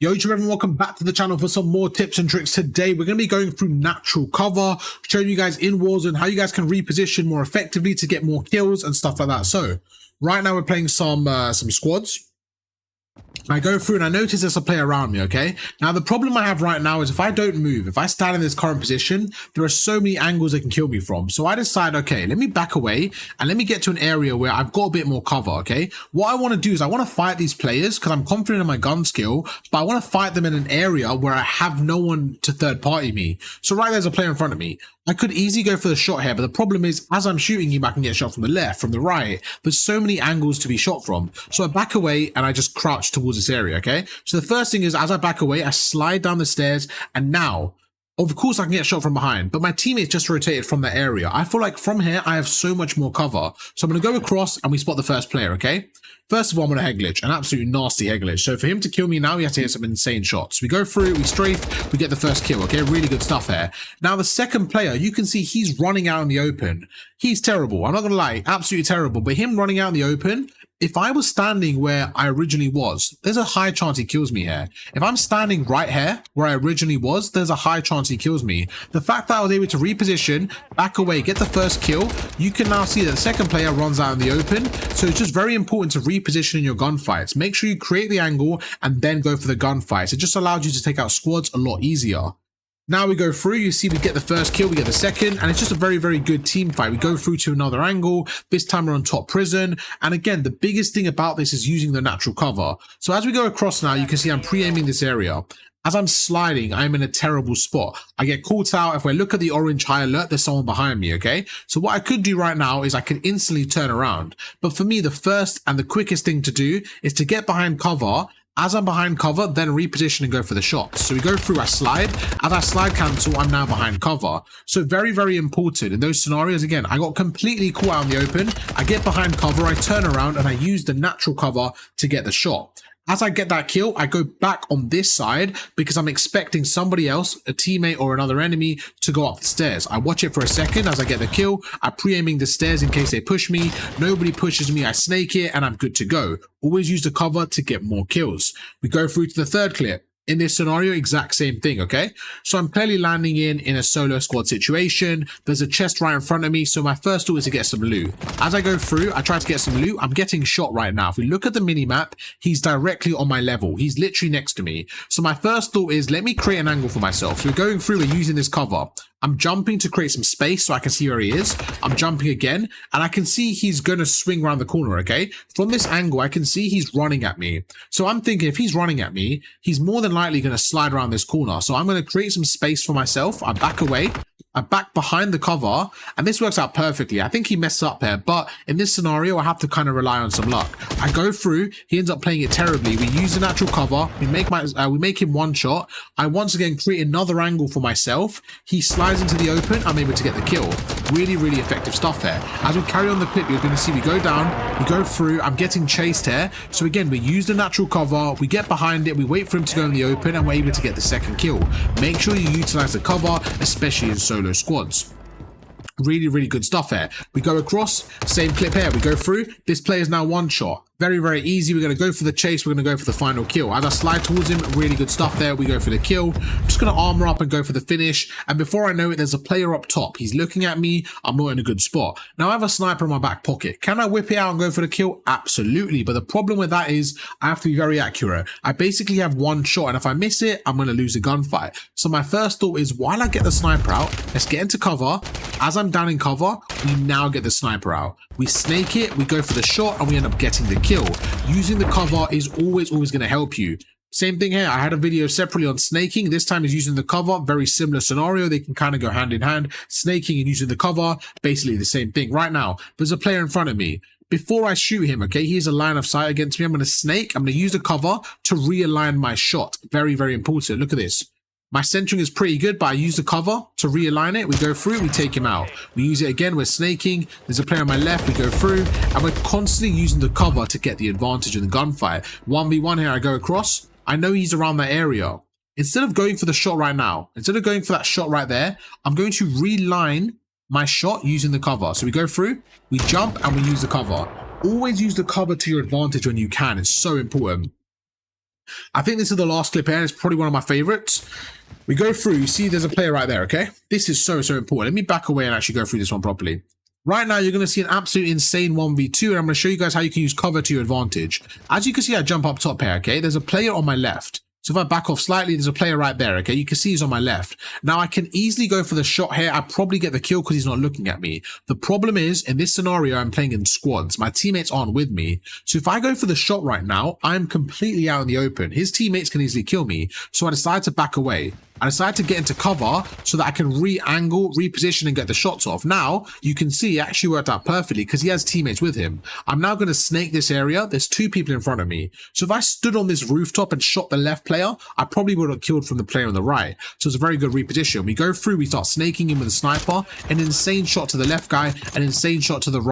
Yo, YouTube everyone, welcome back to the channel for some more tips and tricks. Today, we're going to be going through natural cover, showing you guys in Warzone how you guys can reposition more effectively to get more kills and stuff like that. So, right now we're playing some squads. I go through and I notice there's a player around me, okay? Now, the problem I have right now is if I don't move, if I stand in this current position, there are so many angles they can kill me from. So I decide, okay, let me back away and let me get to an area where I've got a bit more cover, okay? What I want to do is I want to fight these players because I'm confident in my gun skill, but I want to fight them in an area where I have no one to third party me. So right there's a player in front of me. I could easily go for the shot here, but the problem is as I'm shooting him, I can get shot from the left, from the right. There's so many angles to be shot from. So I back away and I just crouch towards this area, okay? So the first thing is as I back away, I slide down the stairs and now, of course I can get shot from behind, but my teammates just rotated from that area. I feel like from here, I have so much more cover. So I'm going to go across and we spot the first player, okay? First of all, I'm going to head glitch, an absolutely nasty head glitch. So for him to kill me now, he has to hit some insane shots. We go through, we strafe, we get the first kill, okay? Really good stuff here. Now, the second player, you can see he's running out in the open. He's terrible. I'm not going to lie, absolutely terrible. But him running out in the open, if I was standing where I originally was, there's a high chance he kills me here. If I'm standing right here where I originally was, there's a high chance he kills me. The fact that I was able to reposition, back away, get the first kill, you can now see that the second player runs out in the open. So it's just very important to reposition in your gunfights. Make sure you create the angle and then go for the gunfights. It just allows you to take out squads a lot easier. Now we go through, you see we get the first kill, we get the second, and it's just a very, very good team fight. We go through to another angle. This time we're on top prison. And again, the biggest thing about this is using the natural cover. So as we go across now, you can see I'm pre-aiming this area. As I'm sliding, I'm in a terrible spot. I get caught out. If I look at the orange high alert, there's someone behind me, okay? So what I could do right now is I could instantly turn around. But for me, the first and the quickest thing to do is to get behind cover. As I'm behind cover, then reposition and go for the shots. So we go through, I slide. As I slide cancel, I'm now behind cover. So very, very important in those scenarios. Again, I got completely caught out in the open. I get behind cover, I turn around and I use the natural cover to get the shot. As I get that kill, I go back on this side because I'm expecting somebody else, a teammate or another enemy, to go up the stairs. I watch it for a second as I get the kill. I'm pre-aiming the stairs in case they push me. Nobody pushes me. I snake it and I'm good to go. Always use the cover to get more kills. We go through to the third clip. In this scenario, exact same thing, okay? So I'm clearly landing in a solo squad situation. There's a chest right in front of me, so my first thought is to get some loot. As I go through, I try to get some loot. I'm getting shot right now. If we look at the mini-map, he's directly on my level. He's literally next to me. So my first thought is, let me create an angle for myself. So we're going through, we're using this cover. I'm jumping to create some space so I can see where he is. I'm jumping again, and I can see he's going to swing around the corner, okay? From this angle, I can see he's running at me. So I'm thinking if he's running at me, he's more than likely going to slide around this corner. So I'm going to create some space for myself. I back away. I back behind the cover, and this works out perfectly. I think he messed up here, but in this scenario, I have to kind of rely on some luck. I go through, he ends up playing it terribly. We use the natural cover, we make him one shot. I once again create another angle for myself. He slides into the open, I'm able to get the kill. Really, really effective stuff there. As we carry on the clip, you're going to see we go down, we go through, I'm getting chased here. So again, we use the natural cover, we get behind it, we wait for him to go in the open, and we're able to get the second kill. Make sure you utilize the cover, especially in solo squads. Really, really good stuff here. We go across, same clip here. We go through. This player is now one shot. Very, very easy. We're going to go for the chase. We're going to go for the final kill. As I slide towards him, really good stuff there. We go for the kill. I'm just going to armor up and go for the finish. And before I know it, there's a player up top. He's looking at me. I'm not in a good spot. Now I have a sniper in my back pocket. Can I whip it out and go for the kill? Absolutely. But the problem with that is I have to be very accurate. I basically have one shot. And if I miss it, I'm going to lose a gunfight. So my first thought is while I get the sniper out, let's get into cover. As I'm down in cover, we now get the sniper out. We snake it, we go for the shot, and we end up getting the kill. Using the cover is always going to help you. Same thing here. I had a video separately on snaking. This time is using the cover. Very similar scenario. They can kind of go hand in hand. Snaking and using the cover, basically the same thing. Right now, there's a player in front of me. Before I shoot him, okay, here's a line of sight against me. I'm going to snake. I'm going to use the cover to realign my shot. Very, very important. Look at this. My centering is pretty good, but I use the cover to realign it. We go through, we take him out. We use it again, we're snaking. There's a player on my left, we go through, and we're constantly using the cover to get the advantage in the gunfight. 1v1 here, I go across. I know he's around that area. Instead of going for the shot right now, instead of going for that shot right there, I'm going to realign my shot using the cover. So we go through, we jump, and we use the cover. Always use the cover to your advantage when you can. It's so important. I think this is the last clip here. It's probably one of my favorites. We go through, you see there's a player right there, okay? This is so, so important. Let me back away and actually go through this one properly. Right now, you're going to see an absolute insane 1v2, and I'm going to show you guys how you can use cover to your advantage. As you can see, I jump up top here, okay? There's a player on my left. So if I back off slightly, there's a player right there, okay? You can see he's on my left. Now, I can easily go for the shot here. I probably get the kill because he's not looking at me. The problem is, in this scenario, I'm playing in squads. My teammates aren't with me. So if I go for the shot right now, I'm completely out in the open. His teammates can easily kill me. So I decide to back away. I decided to get into cover so that I can re-angle, reposition, and get the shots off. Now, you can see it actually worked out perfectly because he has teammates with him. I'm now going to snake this area. There's 2 people in front of me. So if I stood on this rooftop and shot the left player, I probably would have killed from the player on the right. So it's a very good reposition. We go through, we start snaking him with a sniper, an insane shot to the left guy, an insane shot to the right.